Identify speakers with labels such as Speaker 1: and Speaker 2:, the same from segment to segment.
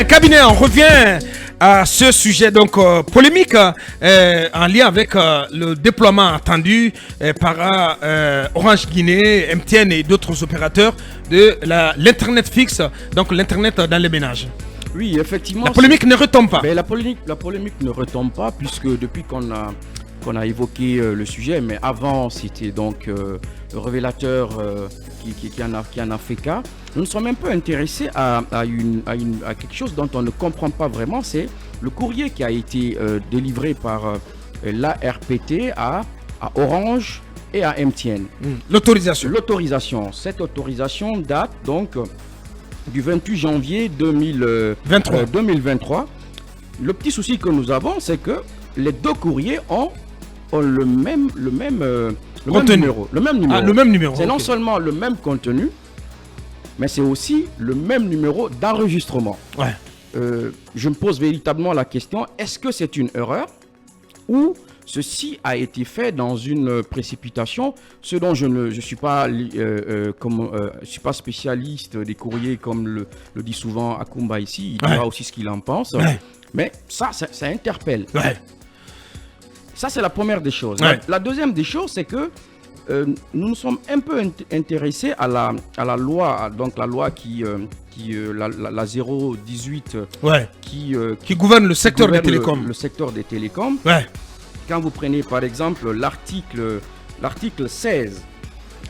Speaker 1: cabinet, on revient à ce sujet donc polémique en lien avec le déploiement attendu par Orange Guinée, MTN et d'autres opérateurs de l'internet fixe, donc l'internet dans les ménages.
Speaker 2: Oui, effectivement.
Speaker 1: La polémique ne retombe pas.
Speaker 2: Mais la polémique ne retombe pas puisque depuis qu'on a évoqué le sujet, mais avant c'était donc le révélateur qui en a fait cas. Nous nous sommes un peu intéressés à quelque chose dont on ne comprend pas vraiment, c'est le courrier qui a été délivré par l'ARPT à Orange et à MTN. L'autorisation. Cette autorisation date donc du 28 janvier 2023. Le petit souci que nous avons, c'est que les deux courriers ont le même numéro.
Speaker 1: Ah, le même numéro.
Speaker 2: C'est non seulement le même contenu, mais c'est aussi le même numéro d'enregistrement.
Speaker 1: Ouais.
Speaker 2: Je me pose véritablement la question, est-ce que c'est une erreur ou ceci a été fait dans une précipitation, ce dont je ne suis pas spécialiste des courriers comme le dit souvent Akumba ici, il dira aussi ce qu'il en pense, mais ça interpelle.
Speaker 1: Ouais.
Speaker 2: Ça, c'est la première des choses.
Speaker 1: Ouais.
Speaker 2: La deuxième des choses, c'est que nous nous sommes un peu intéressés à la loi, donc la loi la 018
Speaker 1: qui gouverne le secteur des télécoms.
Speaker 2: Le secteur des télécoms.
Speaker 1: Ouais.
Speaker 2: Quand vous prenez par exemple l'article 16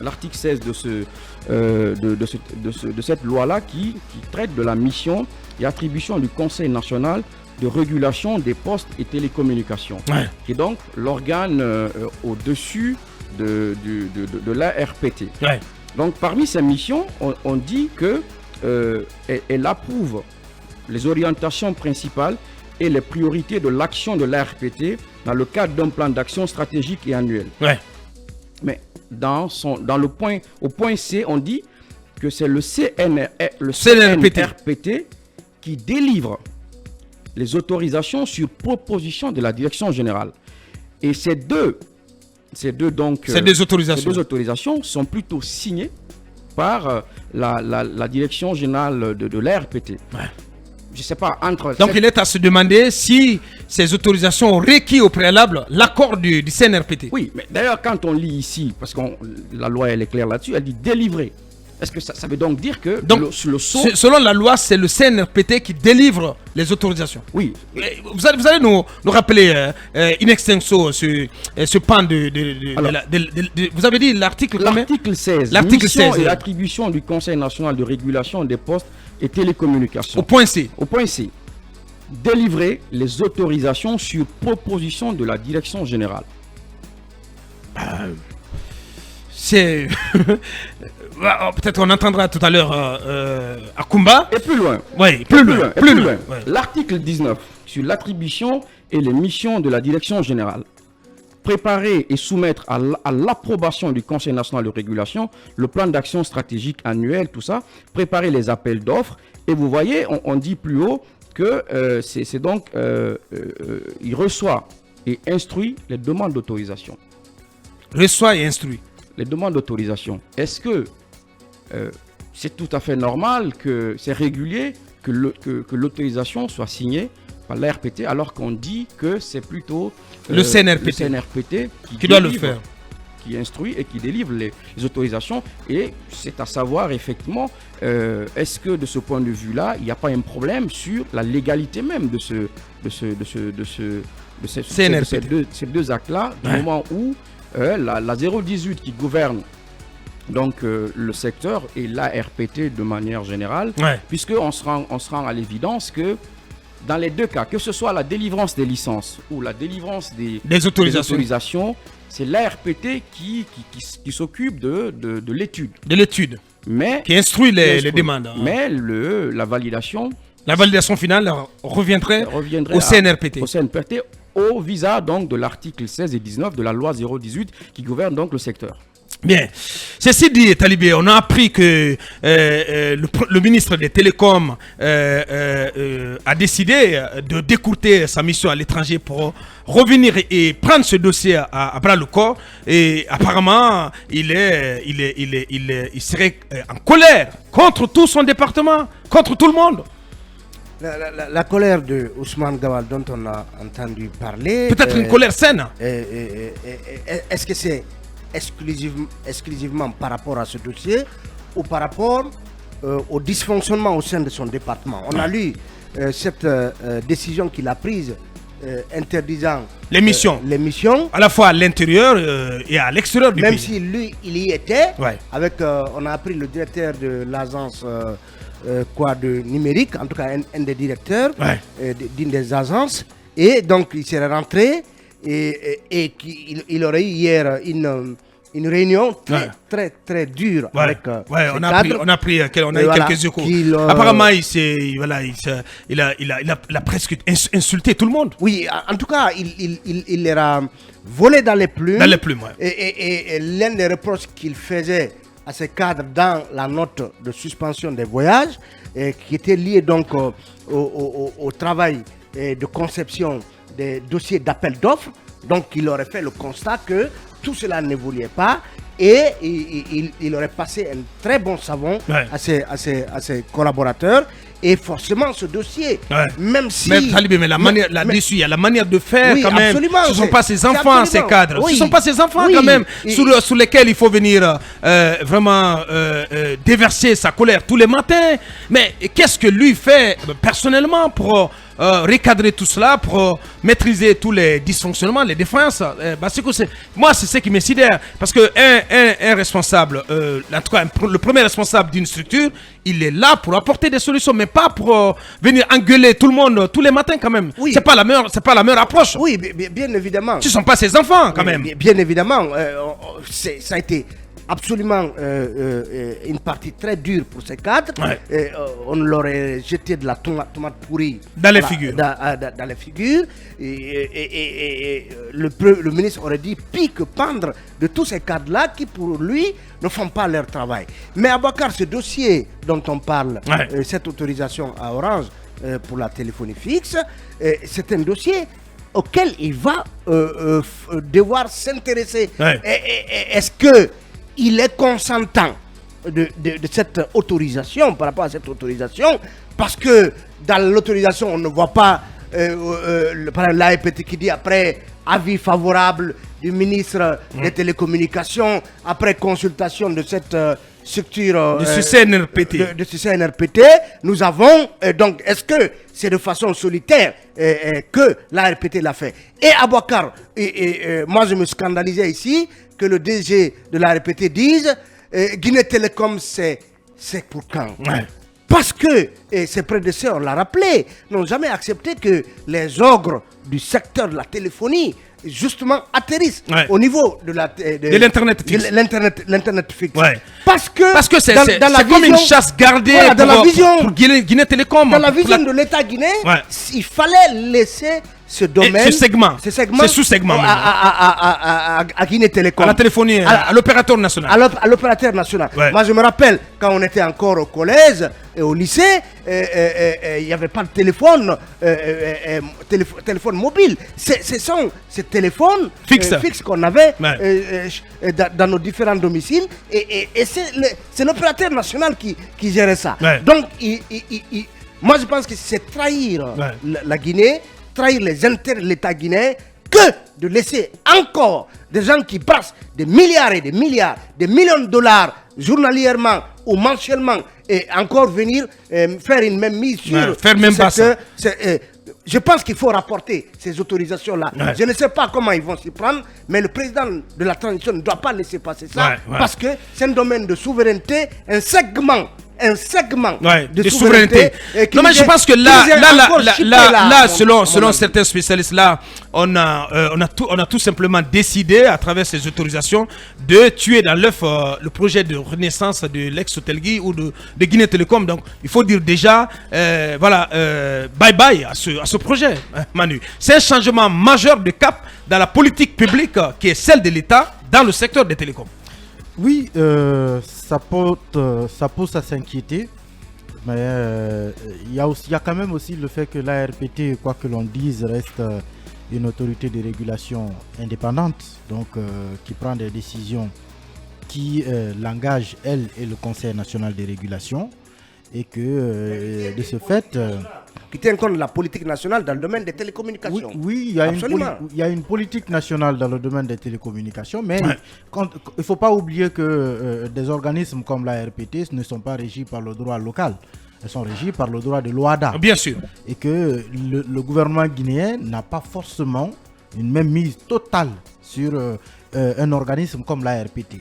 Speaker 2: de cette loi-là qui traite de la mission et attribution du Conseil national de régulation des postes et télécommunications, qui est donc l'organe au-dessus de l'ARPT. Ouais. Donc parmi ces missions, on dit que elle approuve les orientations principales et les priorités de l'action de l'ARPT dans le cadre d'un plan d'action stratégique et annuel. Ouais. Mais au point C, on dit que c'est le CNRPT qui délivre les autorisations sur proposition de la direction générale. Et ces deux autorisations sont plutôt signées par la direction générale de l'ARPT. Ouais. Je sais pas,
Speaker 1: donc il est à se demander si ces autorisations ont requis au préalable l'accord du CNRPT.
Speaker 2: Oui, mais d'ailleurs quand on lit ici, parce que la loi elle est claire là-dessus, elle dit délivrer. Est-ce que ça veut donc dire que
Speaker 1: selon la loi, c'est le CNRPT qui délivre les autorisations? Oui. Vous allez nous rappeler in extenso ce pan vous avez dit l'article combien?
Speaker 2: L'article 16.
Speaker 1: L'article 16.
Speaker 2: Et l'attribution du Conseil national de régulation des postes et télécommunications.
Speaker 1: Au point C.
Speaker 2: Au point C. Délivrer les autorisations sur proposition de la direction générale.
Speaker 1: C'est... Peut-être on entendra tout à l'heure Akumba.
Speaker 2: Et plus loin.
Speaker 1: Oui, plus loin.
Speaker 2: Ouais. L'article 19 sur l'attribution et les missions de la direction générale. Préparer et soumettre à l'approbation du Conseil national de régulation le plan d'action stratégique annuel, tout ça. Préparer les appels d'offres. Et vous voyez, on dit plus haut que c'est donc il reçoit et instruit les demandes d'autorisation.
Speaker 1: Reçoit et instruit.
Speaker 2: Les demandes d'autorisation. Est-ce que c'est tout à fait normal, que c'est régulier que l'autorisation soit signée par l'ARPT alors qu'on dit que c'est plutôt
Speaker 1: le CNRPT qui doit le faire,
Speaker 2: qui instruit et qui délivre les autorisations, et c'est à savoir effectivement est-ce que de ce point de vue-là il n'y a pas un problème sur la légalité même de ces deux actes-là, du moment où la 018 qui gouverne donc le secteur et l'ARPT de manière générale, puisqu'on se rend à l'évidence que dans les deux cas, que ce soit la délivrance des licences ou la délivrance des autorisations, c'est l'ARPT qui s'occupe de l'étude.
Speaker 1: De l'étude. Mais qui instruit les demandes.
Speaker 2: Mais la validation...
Speaker 1: La validation finale reviendrait au CNRPT.
Speaker 2: Au CNRPT, au visa donc de l'article 16 et 19 de la loi 018 qui gouverne donc le secteur.
Speaker 1: Bien. Ceci dit, Talibé, on a appris que le ministre des Télécoms a décidé de décourter sa mission à l'étranger pour revenir et prendre ce dossier à bras le corps. Et apparemment, il serait en colère contre tout son département, contre tout le monde.
Speaker 3: La colère de Ousmane Gawal dont on a entendu parler...
Speaker 1: Peut-être une colère saine.
Speaker 3: Est-ce que c'est exclusivement par rapport à ce dossier ou par rapport au dysfonctionnement au sein de son département? On a lu cette décision qu'il a prise interdisant l'émission
Speaker 1: à la fois à l'intérieur et à l'extérieur du pays.
Speaker 3: Même si lui, il y était,
Speaker 1: ouais.
Speaker 3: Avec, on a appris le directeur de l'agence de numérique, en tout cas un des directeurs d'une des agences, et donc il serait rentré et qu'il aurait eu hier une réunion très dure avec
Speaker 1: on a eu quelques échos. Apparemment, il a presque insulté tout le monde.
Speaker 3: Oui, en tout cas, il leur a volé dans les plumes. Et l'un des reproches qu'il faisait à ces cadres dans la note de suspension des voyages, qui était lié donc au travail de conception des dossiers d'appel d'offres. Donc, il aurait fait le constat que tout cela n'évoluait pas et il aurait passé un très bon savon à ses collaborateurs. Et forcément, ce dossier, même si...
Speaker 1: Mais là-dessus, il y a la manière de faire quand même.
Speaker 3: Absolument,
Speaker 1: ce ne sont pas ces enfants, ces cadres. Ce ne sont pas ces enfants quand même sous lesquels il faut venir vraiment déverser sa colère tous les matins. Mais qu'est-ce que lui fait personnellement pour recadrer tout cela, pour maîtriser tous les dysfonctionnements, les défaillances? Moi, c'est ce qui me sidère. Parce qu'un responsable, en tout cas le premier responsable d'une structure, il est là pour apporter des solutions, mais pas pour venir engueuler tout le monde tous les matins quand même. Oui. C'est pas la meilleure approche.
Speaker 3: Oui, bien évidemment.
Speaker 1: Ce ne sont pas ses enfants quand même.
Speaker 3: Bien évidemment, ça a été absolument une partie très dure pour ces cadres. On leur a jeté de la tomate pourrie
Speaker 1: dans les figures.
Speaker 3: Dans les figures. Et le ministre aurait dit pique pendre de tous ces cadres-là qui, pour lui, ne font pas leur travail. Mais Abouakar, ce dossier dont on parle, cette autorisation à Orange pour la téléphonie fixe, c'est un dossier auquel il va devoir s'intéresser. Est-ce qu'il est consentant de cette autorisation, par rapport à cette autorisation? Parce que dans l'autorisation, on ne voit pas l'ARPT qui dit après avis favorable du ministre des Télécommunications, après consultation de cette structure
Speaker 1: de ce CNRPT.
Speaker 3: De ce CNRPT, nous avons donc, est-ce que c'est de façon solitaire que l'ARPT l'a fait? Et Abouakar, moi je me scandalisais ici que le DG de l'ARPT dise Guinée Télécom c'est pour quand? Parce que, et ses prédécesseurs, on l'a rappelé, n'ont jamais accepté que les ogres du secteur de la téléphonie justement atterrissent au niveau de
Speaker 1: l'internet fixe.
Speaker 3: L'internet fixe. Parce que
Speaker 1: c'est comme une chasse gardée pour Guinée Télécom.
Speaker 3: Dans la vision de l'État guinéen, il fallait laisser ce domaine,
Speaker 1: ce sous-segment
Speaker 3: à Guinée Télécom,
Speaker 1: à la téléphonie, à l'opérateur national.
Speaker 3: À l'opérateur national. Moi, je me rappelle quand on était encore au collège et au lycée, il n'y avait pas de téléphone, téléphone mobile. Ce sont ces téléphones fixes qu'on avait dans nos différents domiciles, et c'est l'opérateur national qui gérait ça. Donc, moi, je pense que c'est trahir la Guinée, trahir les intérêts de l'État guinéen, que de laisser encore des gens qui brassent des milliards et des milliards, des millions de dollars journalièrement ou mensuellement, et encore venir faire une même mise sur je pense qu'il faut rapporter ces autorisations-là. Je ne sais pas comment ils vont s'y prendre, mais le président de la transition ne doit pas laisser passer ça, parce que c'est un domaine de souveraineté, un segment de souveraineté.
Speaker 1: Non, mais je pense que là, selon certains spécialistes, là, on a tout simplement décidé, à travers ces autorisations, de tuer dans l'œuf le projet de renaissance de l'ex-Sotelgui ou de Guinée Télécom. Donc, il faut dire déjà, bye-bye à ce projet, Manu. C'est un changement majeur de cap dans la politique publique qui est celle de l'État dans le secteur des télécoms.
Speaker 4: Oui, ça pose à s'inquiéter, mais il y a quand même aussi le fait que l'ARPT, quoi que l'on dise, reste une autorité de régulation indépendante, donc qui prend des décisions qui l'engagent, elle et le Conseil national de régulation, et que de ce fait,
Speaker 3: qui tient compte de la politique nationale dans le domaine des télécommunications.
Speaker 4: Oui, il y a une politique nationale dans le domaine des télécommunications, mais il ne faut pas oublier que des organismes comme la RPT ne sont pas régis par le droit local. Elles sont régies par le droit de l'OADA.
Speaker 1: Bien sûr.
Speaker 4: Et que le gouvernement guinéen n'a pas forcément une même mise totale sur un organisme comme la RPT.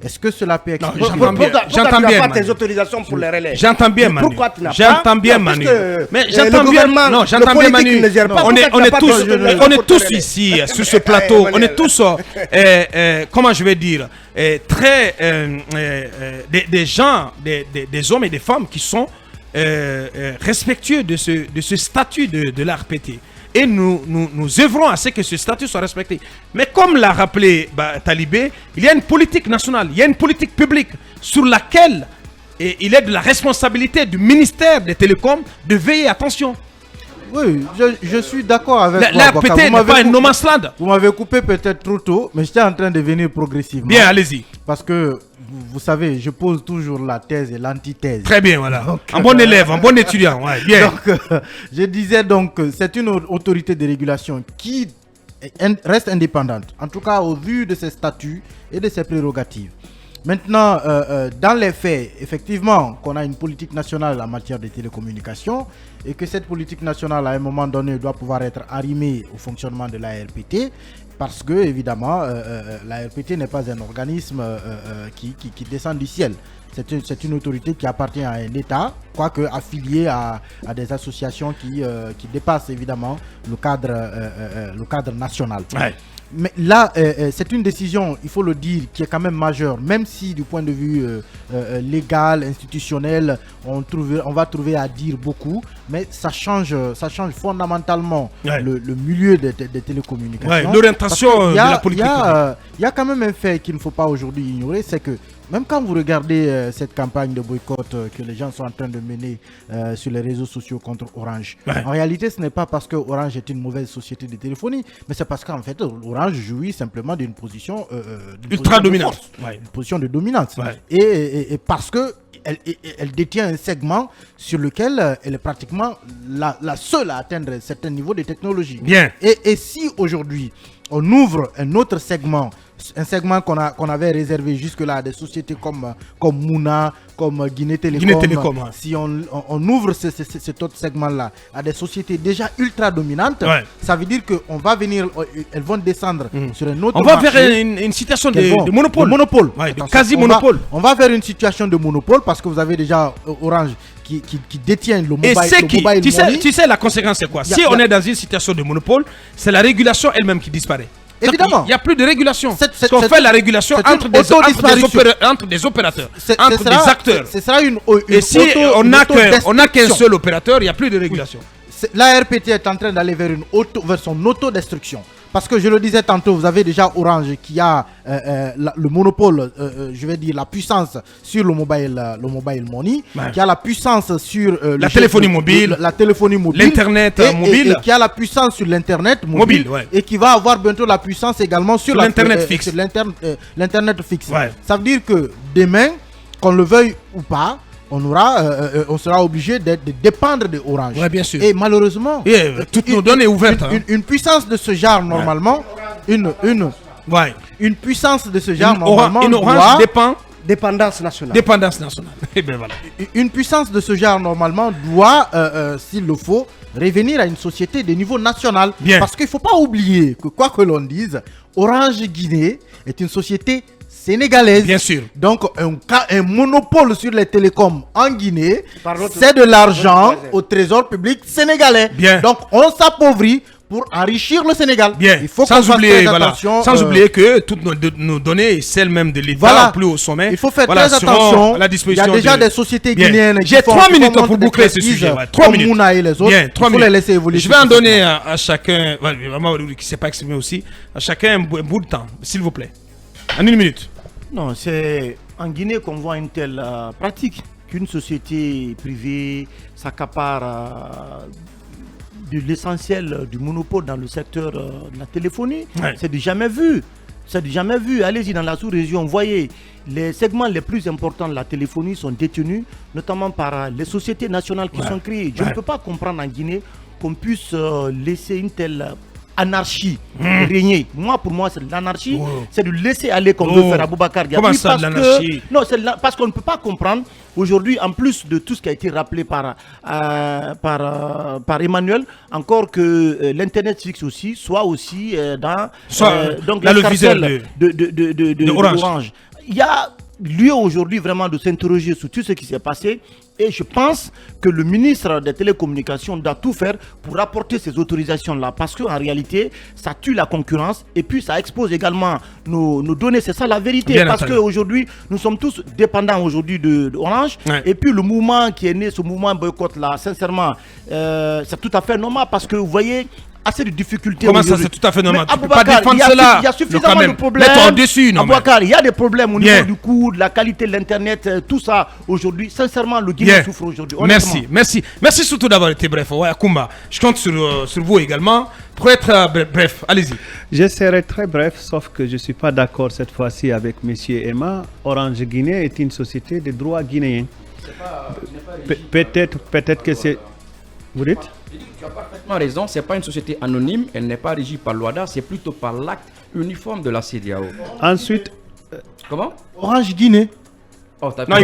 Speaker 4: Est-ce que cela peut expliquer?
Speaker 1: J'entends bien.
Speaker 3: Tu n'as pas tes autorisations pour les relais.
Speaker 1: J'entends bien, Manu.
Speaker 3: Pourquoi tu n'as pas?
Speaker 1: J'entends bien, Manu.
Speaker 3: Mais j'entends bien.
Speaker 1: Non, j'entends bien, Manu. On est tous ici, sur ce plateau. On est tous, comment je vais dire, très des gens, des hommes et des femmes qui sont respectueux de ce statut de l'RPT. Et nous œuvrons à ce que ce statut soit respecté. Mais comme l'a rappelé Talibé, il y a une politique nationale, il y a une politique publique sur laquelle il est de la responsabilité du ministère des Télécoms de veiller. Attention.
Speaker 4: Oui, je suis d'accord avec vous.
Speaker 1: L'RPT n'est pas un no man's land.
Speaker 4: Vous m'avez coupé peut-être trop tôt, mais j'étais en train de venir progressivement.
Speaker 1: Bien, allez-y.
Speaker 4: Parce que, vous savez, je pose toujours la thèse et l'antithèse.
Speaker 1: Très bien, voilà. Donc, un bon élève, un bon étudiant. Ouais, bien.
Speaker 4: Donc, je disais donc que c'est une autorité de régulation qui reste indépendante, en tout cas au vu de ses statuts et de ses prérogatives. Maintenant, dans les faits, effectivement, qu'on a une politique nationale en matière de télécommunications et que cette politique nationale, à un moment donné, doit pouvoir être arrimée au fonctionnement de la RPT parce que, évidemment, la RPT n'est pas un organisme qui descend du ciel. C'est une autorité qui appartient à un État, quoique affiliée à des associations qui dépassent, évidemment, le cadre national. Ouais. Mais là, c'est une décision, il faut le dire, qui est quand même majeure, même si du point de vue légal, institutionnel, on va trouver à dire beaucoup, mais ça change fondamentalement le milieu des télécommunications.
Speaker 1: L'orientation de la politique.
Speaker 4: Il y a quand même un fait qu'il ne faut pas aujourd'hui ignorer, c'est que même quand vous regardez cette campagne de boycott que les gens sont en train de mener sur les réseaux sociaux contre Orange, en réalité, ce n'est pas parce que Orange est une mauvaise société de téléphonie, mais c'est parce qu'en fait, Orange jouit simplement d'une position
Speaker 1: ultra dominante,
Speaker 4: une position de dominance, et parce que elle détient un segment sur lequel elle est pratiquement la seule à atteindre un certain niveau de technologie.
Speaker 1: Bien.
Speaker 4: Et si aujourd'hui on ouvre un autre segment, un segment qu'on avait réservé jusque-là à des sociétés comme Mouna, comme Guinée Télécom. Si on ouvre cet autre segment-là à des sociétés déjà ultra dominantes, ça veut dire qu'on va venir, elles vont descendre sur un autre
Speaker 1: marché. On va vers une situation de monopole.
Speaker 4: De
Speaker 1: quasi-monopole.
Speaker 4: On va vers une situation de monopole parce que vous avez déjà Orange qui détient le mobile.
Speaker 1: Et tu sais la conséquence c'est quoi? Si on est dans une situation de monopole, c'est la régulation elle-même qui disparaît.
Speaker 4: Évidemment.
Speaker 1: Il n'y a plus de régulation. On fait la régulation entre des opérateurs, entre des acteurs.
Speaker 4: Ce sera une
Speaker 1: et si on n'a qu'un seul opérateur, il n'y a plus de régulation.
Speaker 4: La RPT est en train d'aller vers son autodestruction. Parce que je le disais tantôt, vous avez déjà Orange qui a le monopole, je vais dire la puissance sur le mobile money, qui a la puissance sur
Speaker 1: la téléphonie mobile, l'internet mobile,
Speaker 4: et qui a la puissance sur l'internet mobile, et qui va avoir bientôt la puissance également sur
Speaker 1: l'internet fixe.
Speaker 4: L'internet fixe. Ça veut dire que demain, qu'on le veuille ou pas, on sera obligé de dépendre de Orange.
Speaker 1: Ouais, bien sûr.
Speaker 4: Et malheureusement,
Speaker 1: toutes nos données ouvertes.
Speaker 4: Une puissance de ce genre, normalement, une puissance de ce genre, normalement,
Speaker 1: une Orange dépend.
Speaker 3: Dépendance nationale.
Speaker 1: Et ben voilà.
Speaker 4: Une puissance de ce genre, normalement, doit, s'il le faut, revenir à une société de niveau national.
Speaker 1: Bien.
Speaker 4: Parce qu'il ne faut pas oublier que, quoi que l'on dise, Orange Guinée est une société sénégalaise.
Speaker 1: Bien sûr.
Speaker 4: Donc, un monopole sur les télécoms en Guinée, c'est de l'argent au trésor public sénégalais.
Speaker 1: Bien.
Speaker 4: Donc, on s'appauvrit pour enrichir le Sénégal.
Speaker 1: Bien.
Speaker 4: Il faut
Speaker 1: sans oublier que toutes nos données, celles même de l'État, plus au sommet,
Speaker 4: il faut faire très attention. Il y a déjà des sociétés guinéennes.
Speaker 1: J'ai 3 minutes pour boucler ce sujet. 3 minutes.
Speaker 4: Mouna et les autres.
Speaker 1: Bien, 3
Speaker 4: minutes. Il faut les laisser évoluer.
Speaker 1: Je vais en donner à chacun, vraiment qui ne s'est pas exprimé aussi, à chacun un bout de temps, s'il vous plaît. En 1 minute.
Speaker 5: Non, c'est en Guinée qu'on voit une telle pratique, qu'une société privée s'accapare de l'essentiel du monopole dans le secteur de la téléphonie. C'est du jamais vu. C'est du jamais vu. Allez-y dans la sous-région, voyez, les segments les plus importants de la téléphonie sont détenus, notamment par les sociétés nationales qui sont créées. Je ne peux pas comprendre en Guinée qu'on puisse laisser une telle anarchie régner. Pour moi, c'est de l'anarchie. C'est de laisser aller comme veut faire Aboubacar Gabi.
Speaker 1: Comment ça, de l'anarchie?
Speaker 5: Non, parce qu'on ne peut pas comprendre. Aujourd'hui, en plus de tout ce qui a été rappelé par Emmanuel, encore que l'Internet fixe aussi, soit aussi dans donc
Speaker 1: là, le viseur
Speaker 5: de Orange. Il y a lieu aujourd'hui vraiment de s'interroger sur tout ce qui s'est passé. Et je pense que le ministre des Télécommunications doit tout faire pour apporter ces autorisations-là. Parce qu'en réalité, ça tue la concurrence et puis ça expose également nos données. C'est ça la vérité.
Speaker 1: Bien
Speaker 5: parce qu'aujourd'hui, nous sommes tous dépendants aujourd'hui d'Orange. Et puis le mouvement qui est né, ce mouvement boycott-là, sincèrement, c'est tout à fait normal parce que vous voyez, assez de difficultés.
Speaker 1: Comment ça, c'est tout à fait normal?
Speaker 5: Tu peux pas défendre cela. Il y a suffisamment de problèmes. Aboubacar, il y a des problèmes au niveau du coût, de la qualité de l'Internet, tout ça aujourd'hui. Sincèrement, le Guinée souffre aujourd'hui.
Speaker 1: Merci surtout d'avoir été bref. Ouais, Akoumba, je compte sur vous également pour être bref. Allez-y.
Speaker 6: Je serai très bref, sauf que je ne suis pas d'accord cette fois-ci avec M. Emma. Orange Guinée est une société de droit guinéen. Peut-être que c'est... Vous dites?
Speaker 2: Tu as parfaitement raison, ce n'est pas une société anonyme, elle n'est pas régie par l'OADA, c'est plutôt par l'acte uniforme de la CEDEAO.
Speaker 6: Ensuite...
Speaker 2: Comment?
Speaker 4: Orange Guinée.
Speaker 1: Non,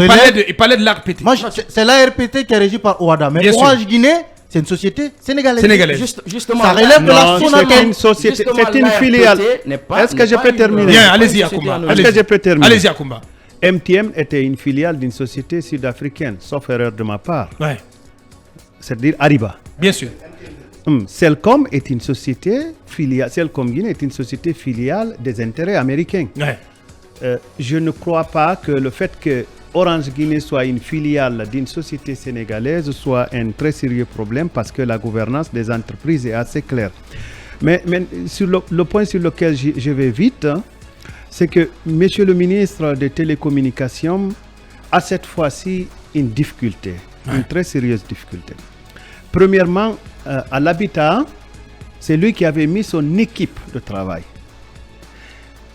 Speaker 1: il parlait de l'ARPT.
Speaker 4: C'est l'ARPT qui est régie par OADA, mais
Speaker 1: Bien
Speaker 4: Orange Guinée, c'est une société sénégalaise.
Speaker 2: Justement,
Speaker 4: ça relève de la
Speaker 6: c'est une société, c'est une filiale. Est-ce que je peux terminer?
Speaker 1: Bien, allez-y, Akoumba.
Speaker 6: Est-ce que je peux terminer?
Speaker 1: Allez-y, Akoumba.
Speaker 6: MTM était une filiale d'une société sud-africaine, sauf erreur de ma part.
Speaker 1: Ouais.
Speaker 6: C'est-à-dire Ariba.
Speaker 1: Bien sûr.
Speaker 6: Celcom est une société filiale. Celcom Guinée est une société filiale des intérêts américains.
Speaker 1: Ouais.
Speaker 6: Je ne crois pas que le fait que Orange Guinée soit une filiale d'une société sénégalaise soit un très sérieux problème parce que la gouvernance des entreprises est assez claire. Mais sur le point sur lequel je vais vite, c'est que Monsieur le ministre des Télécommunications a cette fois-ci une difficulté, une très sérieuse difficulté. Premièrement, à l'habitat, c'est lui qui avait mis son équipe de travail.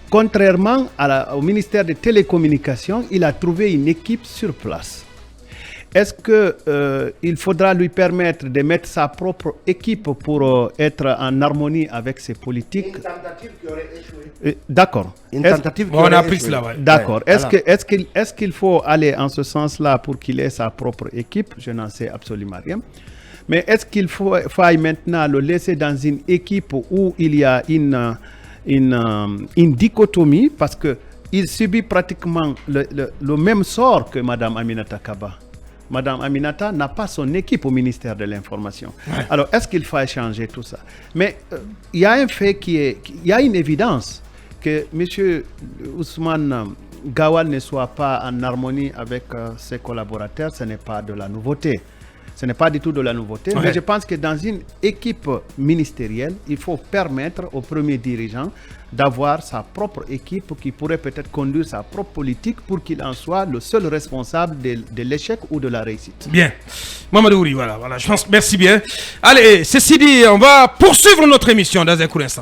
Speaker 6: Contrairement au ministère des Télécommunications, il a trouvé une équipe sur place. Est-ce qu'il faudra lui permettre de mettre sa propre équipe pour être en harmonie avec ses politiques?
Speaker 3: Une tentative qui aurait échoué.
Speaker 6: D'accord.
Speaker 3: Une tentative qui
Speaker 1: on
Speaker 3: aurait
Speaker 1: a pris
Speaker 3: échoué.
Speaker 1: cela, ouais.
Speaker 6: D'accord.
Speaker 3: Ouais,
Speaker 6: Est-ce qu'il faut aller en ce sens-là pour qu'il ait sa propre équipe? Je n'en sais absolument rien. Mais est-ce qu'il faille maintenant le laisser dans une équipe où il y a une dichotomie parce qu'il subit pratiquement le même sort que Mme Aminata Kaba. Mme Aminata n'a pas son équipe au ministère de l'Information. Ouais. Alors, est-ce qu'il faut changer tout ça? Mais il y a un fait il y a une évidence que M. Ousmane Gawal ne soit pas en harmonie avec ses collaborateurs, ce n'est pas de la nouveauté. Ce n'est pas du tout de la nouveauté, mais je pense que dans une équipe ministérielle, il faut permettre au premier dirigeant d'avoir sa propre équipe qui pourrait peut-être conduire sa propre politique pour qu'il en soit le seul responsable de l'échec ou de la réussite.
Speaker 1: Bien. Mamadou Ouri, voilà, je pense, merci bien. Allez, ceci dit, on va poursuivre notre émission dans un court instant.